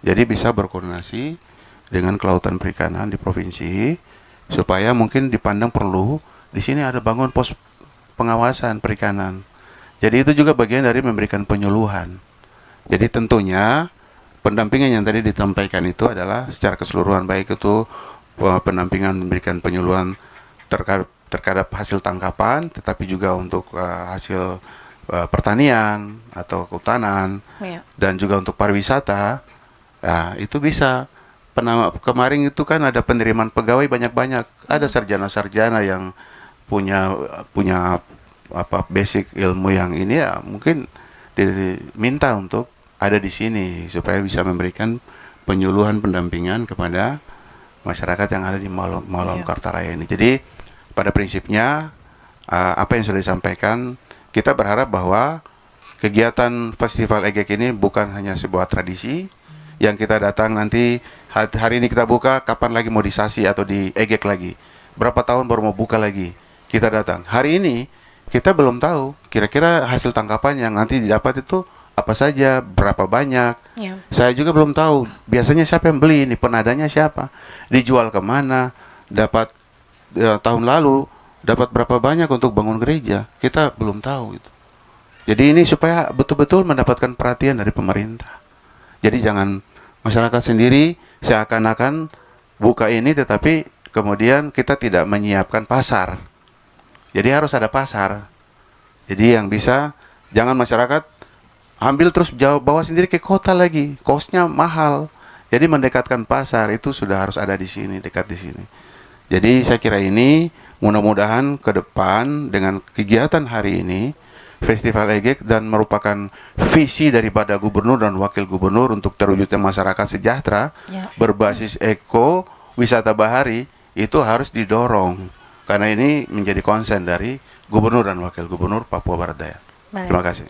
Speaker 2: Jadi bisa berkoordinasi dengan Kelautan Perikanan di provinsi supaya mungkin dipandang perlu di sini ada bangun pos pengawasan perikanan. Jadi itu juga bagian dari memberikan penyuluhan. Jadi tentunya pendampingan yang tadi disampaikan itu adalah secara keseluruhan, baik itu pendampingan memberikan penyuluhan terhadap hasil tangkapan, tetapi juga untuk hasil pertanian atau kehutanan, dan juga untuk pariwisata. Nah, itu bisa. Kemarin itu kan ada penerimaan pegawai banyak-banyak, ada sarjana-sarjana yang punya apa basic ilmu yang ini ya mungkin diminta untuk ada di sini supaya bisa memberikan penyuluhan pendampingan kepada masyarakat yang ada di Malom Kartaraya ini. Jadi pada prinsipnya apa yang sudah disampaikan, kita berharap bahwa kegiatan Festival Egek ini bukan hanya sebuah tradisi yang kita datang nanti hari ini kita buka, kapan lagi mau disasi atau di Egek lagi, berapa tahun baru mau buka lagi, kita datang. Hari ini kita belum tahu kira-kira hasil tangkapan yang nanti didapat itu apa saja, berapa banyak.
Speaker 1: Ya.
Speaker 2: Saya juga belum tahu. Biasanya siapa yang beli ini, penadanya siapa, dijual kemana, dapat tahun lalu dapat berapa banyak untuk bangun gereja, kita belum tahu itu. Jadi ini supaya betul-betul mendapatkan perhatian dari pemerintah. Jadi jangan masyarakat sendiri seakan-akan buka ini tetapi kemudian kita tidak menyiapkan pasar. Jadi harus ada pasar. Jadi yang bisa, jangan masyarakat ambil terus bawa sendiri ke kota lagi, kosnya mahal. Jadi mendekatkan pasar itu sudah harus ada di sini, dekat di sini. Jadi saya kira ini mudah-mudahan ke depan dengan kegiatan hari ini, Festival Egek dan merupakan visi daripada gubernur dan wakil gubernur untuk terwujudnya masyarakat sejahtera berbasis eko wisata bahari itu harus didorong. Karena ini menjadi konsen dari Gubernur dan Wakil Gubernur Papua Barat Daya.
Speaker 1: Baik.
Speaker 2: Terima kasih.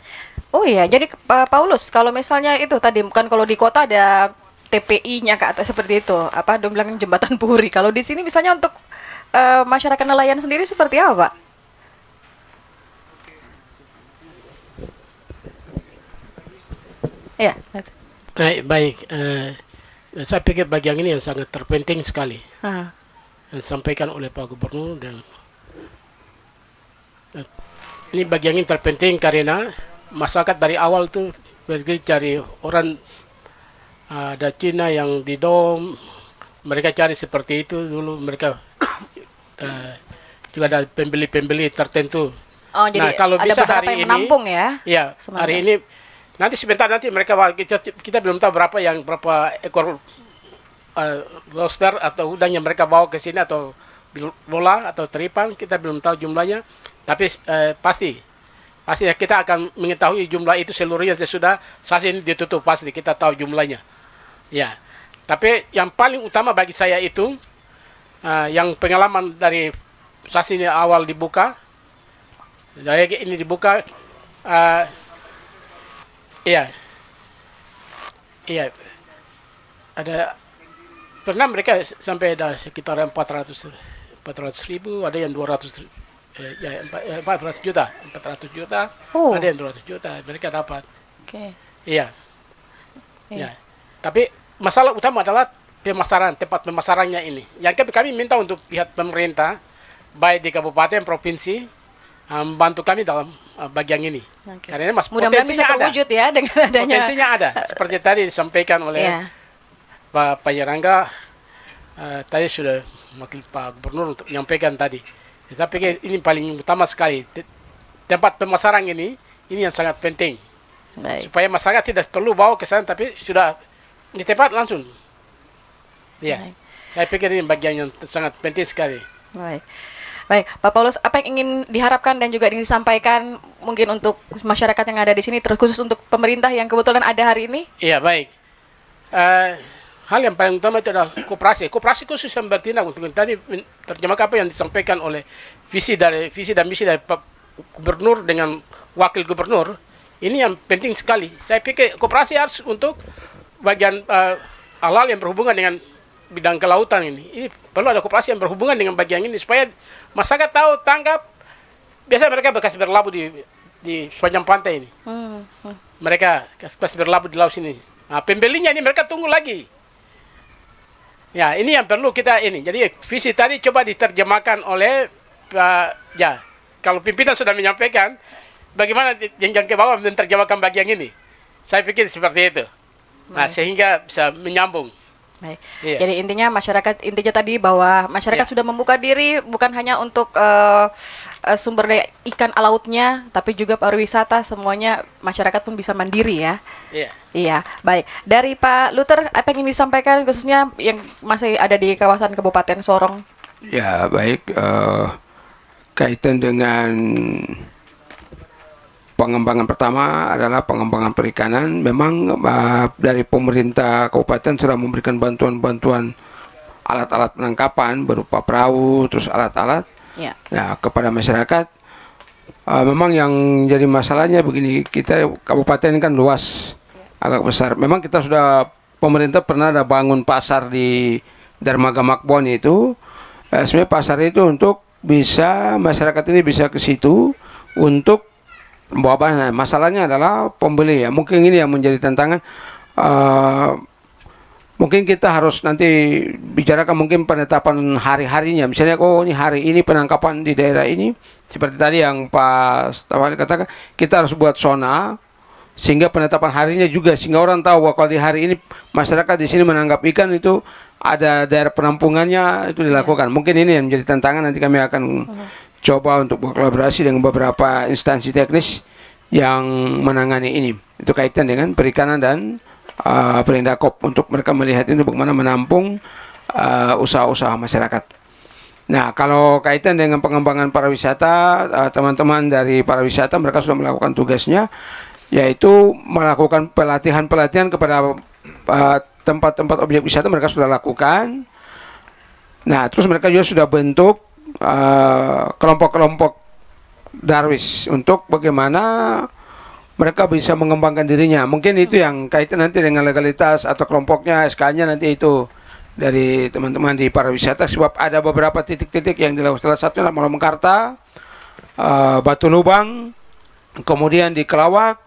Speaker 1: Oh iya, jadi Pak Paulus, kalau misalnya itu tadi bukan kalau di kota ada TPI-nya Kak atau seperti itu, apa dong bilang jembatan Puri. Kalau di sini misalnya untuk masyarakat nelayan sendiri seperti apa, Pak? Ya,
Speaker 3: Baik. Saya pikir bagian ini yang sangat terpenting sekali. Yang disampaikan oleh Pak Gubernur dan ini bagian yang terpenting karena masyarakat dari awal tuh pergi cari orang ada Cina yang di dom, mereka cari seperti itu dulu, mereka juga ada pembeli-pembeli tertentu.
Speaker 1: Oh, jadi
Speaker 3: nah, kalau
Speaker 1: ada
Speaker 3: bisa
Speaker 1: beberapa
Speaker 3: hari
Speaker 1: yang menampung
Speaker 3: ini,
Speaker 1: ya?
Speaker 3: hari ini nanti sebentar nanti mereka kita belum tahu berapa ekor lobster atau udang yang mereka bawa ke sini atau bola atau teripang, kita belum tahu jumlahnya, tapi pasti kita akan mengetahui jumlah itu seluruhnya sesudah sasi ini ditutup, pasti kita tahu jumlahnya. Ya, tapi yang paling utama bagi saya itu yang pengalaman dari sasi ini awal dibuka, dari ini dibuka, iya, ada. Pernah mereka sampai ada sekitar 400 ribu, ada yang 400 juta, ada yang 200 juta mereka dapat. Iya. Tapi masalah utama adalah pemasaran, tempat pemasarannya ini. Yang kami minta untuk pihak pemerintah, baik di kabupaten, provinsi, membantu kami dalam bagian ini. Karena ini
Speaker 1: mudah-mudahan bisa terwujud ya dengan adanya.
Speaker 3: Potensinya ada, seperti tadi disampaikan oleh Pak Yerangga, tadi sudah wakil Pak Gubernur untuk menyampaikan tadi. Tapi ini paling utama sekali. Tempat pemasaran ini yang sangat penting. Baik. Supaya masyarakat tidak perlu bawa ke sana, tapi sudah di tempat langsung. Ya, saya pikir ini bagian yang sangat penting sekali.
Speaker 1: Baik, Pak Paulus, apa yang ingin diharapkan dan juga ingin disampaikan mungkin untuk masyarakat yang ada di sini, terkhusus untuk pemerintah yang kebetulan ada hari ini?
Speaker 3: Iya, baik. Hal yang paling utama itu adalah kooperasi khusus yang bertindak untuk tadi terjemahkan apa yang disampaikan oleh visi dan misi dari Pak Gubernur dengan Wakil Gubernur. Ini yang penting sekali. Saya pikir kooperasi harus untuk bagian hal-hal yang berhubungan dengan bidang kelautan ini. Ini perlu ada kooperasi yang berhubungan dengan bagian ini supaya masyarakat tahu, tangkap. Biasanya mereka bekas berlabuh di sepanjang pantai ini. Mereka bekas berlabuh di laut sini. Nah, pembelinya ini mereka tunggu lagi. Ya, ini yang perlu kita ini. Jadi visi tadi coba diterjemahkan oleh kalau pimpinan sudah menyampaikan, bagaimana jenjang ke bawah menerjemahkan bagian ini. Saya pikir seperti itu. Nah, sehingga bisa menyambung.
Speaker 1: Baik. Jadi intinya tadi bahwa masyarakat sudah membuka diri bukan hanya untuk sumber daya ikan lautnya, tapi juga pariwisata, semuanya masyarakat pun bisa mandiri ya. Iya, baik. Dari Pak Luther, apa yang ingin disampaikan khususnya yang masih ada di kawasan Kabupaten Sorong?
Speaker 5: Ya, baik. Kaitan dengan pengembangan pertama adalah pengembangan perikanan. Memang dari pemerintah kabupaten sudah memberikan bantuan-bantuan alat-alat penangkapan berupa perahu, terus alat-alat.
Speaker 1: Ya.
Speaker 5: Nah, kepada masyarakat, memang yang jadi masalahnya begini, kita kabupaten kan luas, agak besar. Memang kita sudah, pemerintah pernah ada bangun pasar di Dermaga Makbon itu. Sebenarnya pasar itu untuk bisa masyarakat ini bisa ke situ untuk bawa barang. Masalahnya adalah pembeli ya. Mungkin ini yang menjadi tantangan. Mungkin kita harus nanti bicarakan mungkin penetapan hari-harinya. Misalnya, oh ini hari ini penangkapan di daerah ini. Seperti tadi yang Pak Tawali katakan, kita harus buat zona sehingga penetapan harinya juga, sehingga orang tahu bahwa kalau di hari ini masyarakat di sini menanggap ikan itu ada daerah penampungannya itu dilakukan. Mungkin ini yang menjadi tantangan, nanti kami akan coba untuk berkolaborasi dengan beberapa instansi teknis yang menangani ini. Itu kaitan dengan perikanan dan Perindakop untuk mereka melihat itu bagaimana menampung usaha-usaha masyarakat. Nah, kalau kaitan dengan pengembangan pariwisata, teman-teman dari pariwisata mereka sudah melakukan tugasnya, yaitu melakukan pelatihan-pelatihan kepada tempat-tempat objek wisata mereka sudah lakukan. Nah, terus mereka juga sudah bentuk kelompok-kelompok darwis untuk bagaimana mereka bisa mengembangkan dirinya. Mungkin itu yang kaitan nanti dengan legalitas atau kelompoknya, SK-nya nanti itu dari teman-teman di pariwisata, sebab ada beberapa titik-titik yang dilakukan. Salah satunya Malom Karta, Batu Lubang, kemudian di Kelawak.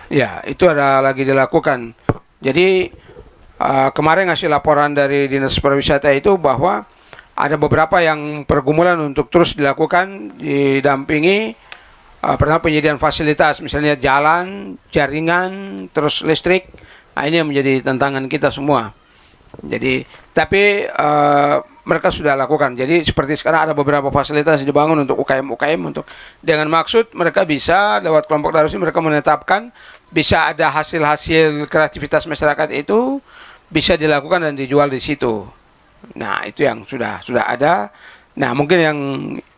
Speaker 5: Ya, itu ada lagi dilakukan. Jadi kemarin ngasih laporan dari Dinas Pariwisata itu bahwa ada beberapa yang pergumulan untuk terus dilakukan, didampingi. Pertama penyediaan fasilitas, misalnya jalan, jaringan, terus listrik. Nah, ini yang menjadi tantangan kita semua. Jadi, tapi mereka sudah lakukan. Jadi seperti sekarang ada beberapa fasilitas dibangun untuk UKM-UKM, untuk dengan maksud mereka bisa lewat kelompok darus ini mereka menetapkan bisa ada hasil-hasil kreativitas masyarakat itu bisa dilakukan dan dijual di situ. Nah, itu yang sudah ada. Nah, mungkin yang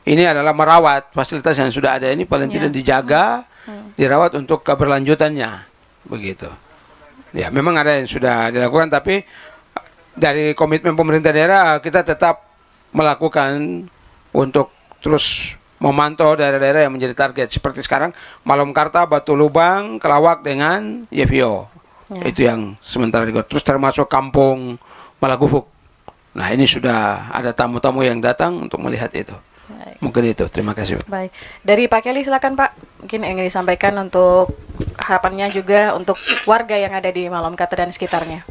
Speaker 5: ini adalah merawat fasilitas yang sudah ada ini, paling tidak dijaga, dirawat untuk keberlanjutannya, begitu. Ya, memang ada yang sudah dilakukan, tapi dari komitmen pemerintah daerah kita tetap melakukan untuk terus memantau daerah-daerah yang menjadi target. Seperti sekarang Malom Karta, Batu Lubang, Kelawak dengan YVO. Ya. Itu yang sementara dibuat. Terus termasuk Kampung Malagufuk. Nah, ini sudah ada tamu-tamu yang datang untuk melihat itu. Baik. Mungkin itu, terima kasih.
Speaker 1: Baik, dari Pak Kelly silakan Pak, mungkin ingin disampaikan untuk harapannya juga untuk warga yang ada di Malom Karta dan sekitarnya.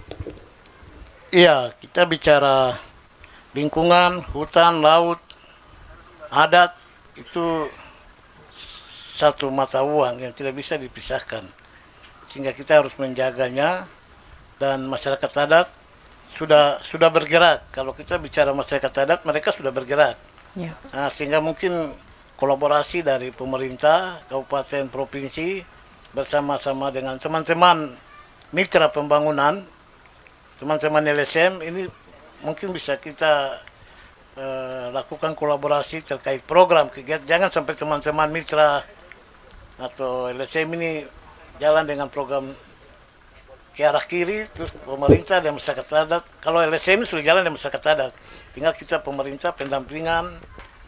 Speaker 6: Iya, kita bicara lingkungan, hutan, laut, adat, itu satu mata uang yang tidak bisa dipisahkan. Sehingga kita harus menjaganya, dan masyarakat adat sudah bergerak. Kalau kita bicara masyarakat adat, mereka sudah bergerak. Ya. Nah, sehingga mungkin kolaborasi dari pemerintah, kabupaten, provinsi, bersama-sama dengan teman-teman mitra pembangunan, teman-teman LSM, ini mungkin bisa kita lakukan kolaborasi terkait program kegiatan. Jangan sampai teman-teman mitra atau LSM ini jalan dengan program ke arah kiri, terus pemerintah dan masyarakat adat. Kalau LSM ini sudah jalan dengan masyarakat adat, tinggal kita pemerintah pendampingan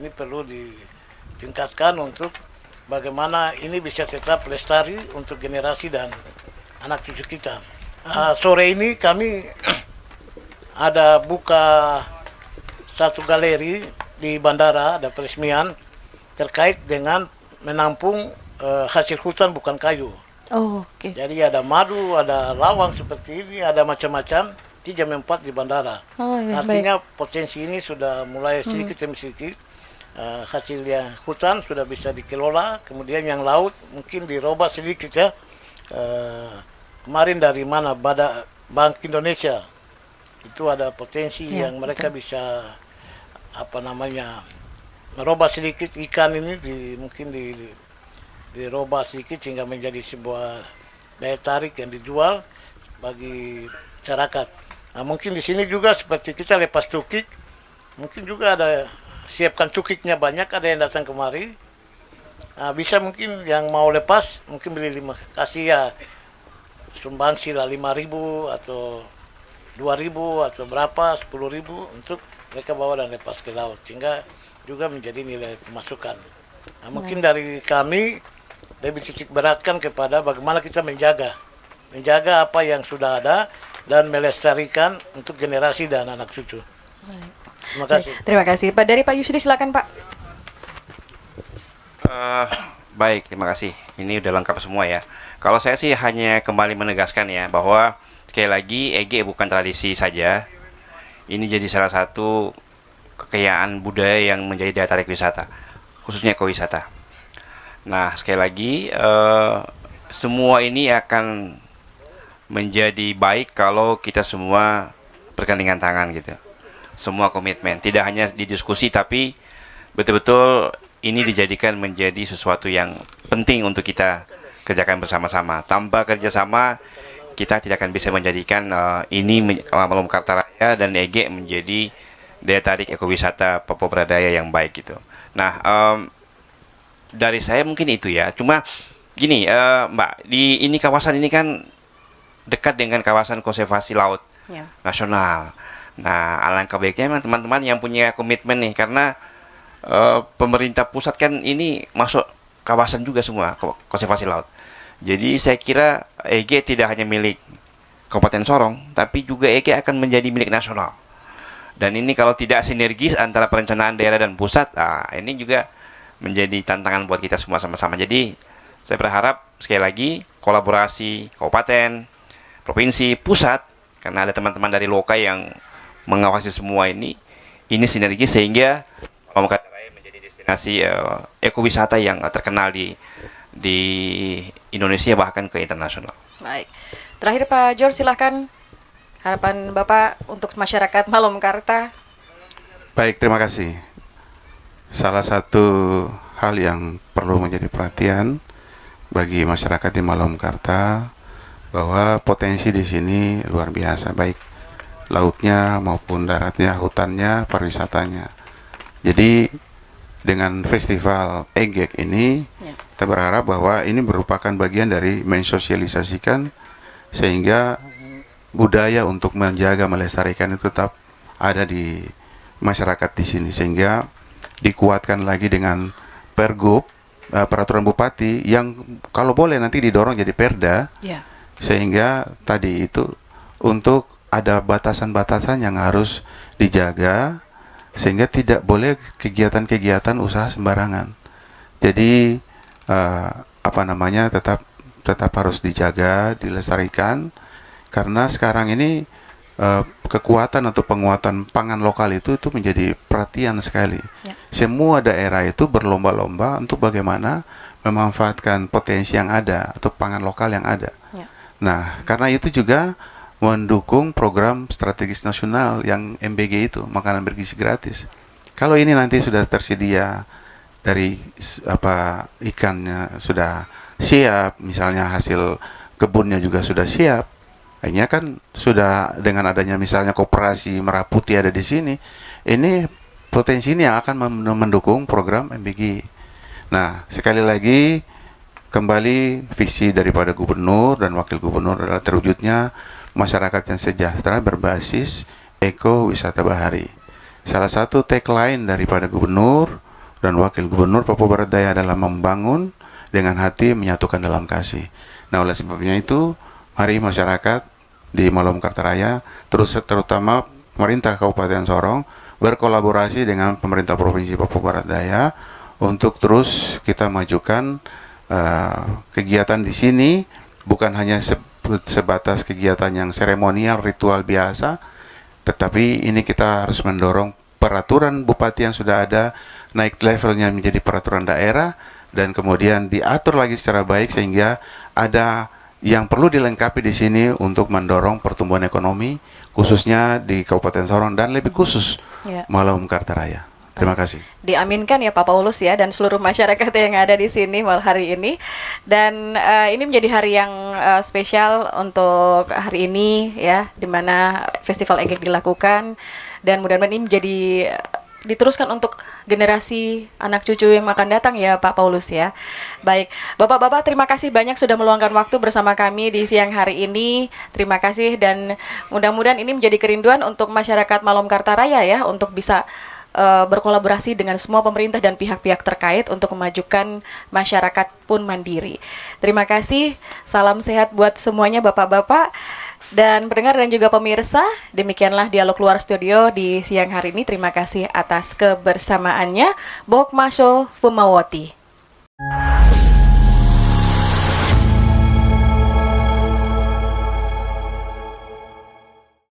Speaker 6: ini perlu ditingkatkan untuk bagaimana ini bisa tetap lestari untuk generasi dan anak cucu kita. Sore ini kami ada buka satu galeri di bandara, ada peresmian terkait dengan menampung hasil hutan bukan kayu.
Speaker 1: Oh, oke.
Speaker 6: Jadi ada madu, ada lawang seperti ini, ada macam-macam di jam 4 di bandara.
Speaker 1: Oh, ya,
Speaker 6: artinya potensi ini sudah mulai sedikit demi sedikit. Hasil yang hutan sudah bisa dikelola, kemudian yang laut mungkin dirubah sedikit ya. Kemarin dari mana Bank Indonesia itu ada potensi ya, yang mereka bisa merubah sedikit ikan ini mungkin dirubah sedikit sehingga menjadi sebuah daya tarik yang dijual bagi masyarakat. Nah, mungkin di sini juga seperti kita lepas cukik, mungkin juga ada siapkan cukiknya banyak, ada yang datang kemari. Bisa mungkin yang mau lepas mungkin beli kasih ya sumbangsi lah 5.000 atau 2.000 atau berapa 10.000 untuk mereka bawa dan lepas ke laut sehingga juga menjadi nilai pemasukan. Mungkin dari kami lebih titik beratkan kepada bagaimana kita menjaga apa yang sudah ada dan melestarikan untuk generasi dan anak cucu. Terima kasih.
Speaker 1: Terima kasih. Pak, dari Pak Yusri silakan Pak.
Speaker 4: Baik, terima kasih. Ini udah lengkap semua ya. Kalau saya sih hanya kembali menegaskan ya bahwa sekali lagi EG bukan tradisi saja. Ini jadi salah satu kekayaan budaya yang menjadi daya tarik wisata, khususnya ekowisata. Nah, sekali lagi semua ini akan menjadi baik kalau kita semua bergandengan tangan gitu. Semua komitmen, tidak hanya didiskusi tapi betul-betul ini dijadikan menjadi sesuatu yang penting untuk kita kerjakan bersama-sama. Tanpa kerjasama, kita tidak akan bisa menjadikan Malum Kartaraya dan EG menjadi daya tarik ekowisata Papua Barat Daya yang baik gitu. Nah, dari saya mungkin itu ya. Cuma gini, Mbak, ini kawasan ini kan dekat dengan kawasan konservasi laut nasional. Nah, alangkah baiknya memang teman-teman yang punya komitmen nih, karena pemerintah pusat kan ini masuk kawasan juga semua konservasi laut. Jadi saya kira EG tidak hanya milik Kabupaten Sorong, tapi juga EG akan menjadi milik nasional. Dan ini kalau tidak sinergis antara perencanaan daerah dan pusat, ini juga menjadi tantangan buat kita semua sama-sama. Jadi saya berharap sekali lagi kolaborasi kabupaten, provinsi, pusat, karena ada teman-teman dari Loka yang mengawasi semua ini sinergis sehingga Malum Kartaraya menjadi destinasi ekowisata yang terkenal di Indonesia bahkan ke internasional.
Speaker 1: Baik. Terakhir Pak George silahkan harapan Bapak untuk masyarakat Malum Karta.
Speaker 2: Baik, terima kasih. Salah satu hal yang perlu menjadi perhatian bagi masyarakat di Malum Karta bahwa potensi di sini luar biasa, baik lautnya maupun daratnya, hutannya, pariwisatanya. Jadi dengan festival EGEK ini kita berharap bahwa ini merupakan bagian dari mensosialisasikan sehingga budaya untuk menjaga melestarikan itu tetap ada di masyarakat di sini, sehingga dikuatkan lagi dengan pergub peraturan bupati yang kalau boleh nanti didorong jadi perda, sehingga tadi itu untuk ada batasan-batasan yang harus dijaga sehingga tidak boleh kegiatan-kegiatan usaha sembarangan. Jadi tetap harus dijaga, dilestarikan, karena sekarang ini kekuatan atau penguatan pangan lokal itu menjadi perhatian sekali. Semua daerah itu berlomba-lomba untuk bagaimana memanfaatkan potensi yang ada atau pangan lokal yang ada. Nah, karena itu juga mendukung program strategis nasional yang MBG itu, makanan bergizi gratis. Kalau ini nanti sudah tersedia dari ikannya sudah siap, misalnya hasil kebunnya juga sudah siap, akhirnya kan sudah dengan adanya misalnya koperasi Merah Putih ada di sini, ini potensi ini yang akan mendukung program MBG. Nah, sekali lagi kembali visi daripada gubernur dan wakil gubernur adalah terwujudnya masyarakat yang sejahtera berbasis ekowisata bahari. Salah satu tagline daripada gubernur dan wakil gubernur Papua Barat Daya adalah membangun dengan hati, menyatukan dalam kasih. Nah, oleh sebabnya itu, mari masyarakat di Malum Kartaraya, terutama pemerintah Kabupaten Sorong, berkolaborasi dengan pemerintah Provinsi Papua Barat Daya untuk terus kita majukan kegiatan di sini, bukan hanya sebatas kegiatan yang seremonial, ritual biasa, tetapi ini kita harus mendorong peraturan bupati yang sudah ada, naik levelnya menjadi peraturan daerah, dan kemudian diatur lagi secara baik sehingga ada yang perlu dilengkapi di sini untuk mendorong pertumbuhan ekonomi, khususnya di Kabupaten Sorong dan lebih khusus Malum Kartaraya. Terima kasih.
Speaker 1: Diaminkan ya Pak Paulus ya, dan seluruh masyarakat yang ada di sini malam hari ini. Dan ini menjadi hari yang spesial untuk hari ini ya, di mana Festival EGEK dilakukan, dan mudah-mudahan ini menjadi diteruskan untuk generasi anak cucu yang akan datang ya Pak Paulus ya. Baik, Bapak-bapak terima kasih banyak sudah meluangkan waktu bersama kami di siang hari ini. Terima kasih dan mudah-mudahan ini menjadi kerinduan untuk masyarakat Malom Kartaraya ya untuk bisa berkolaborasi dengan semua pemerintah dan pihak-pihak terkait untuk memajukan masyarakat pun mandiri. Terima kasih, salam sehat buat semuanya Bapak-bapak. Dan pendengar dan juga pemirsa, demikianlah dialog luar studio di siang hari ini. Terima kasih atas kebersamaannya. Bok Masho Fumawati.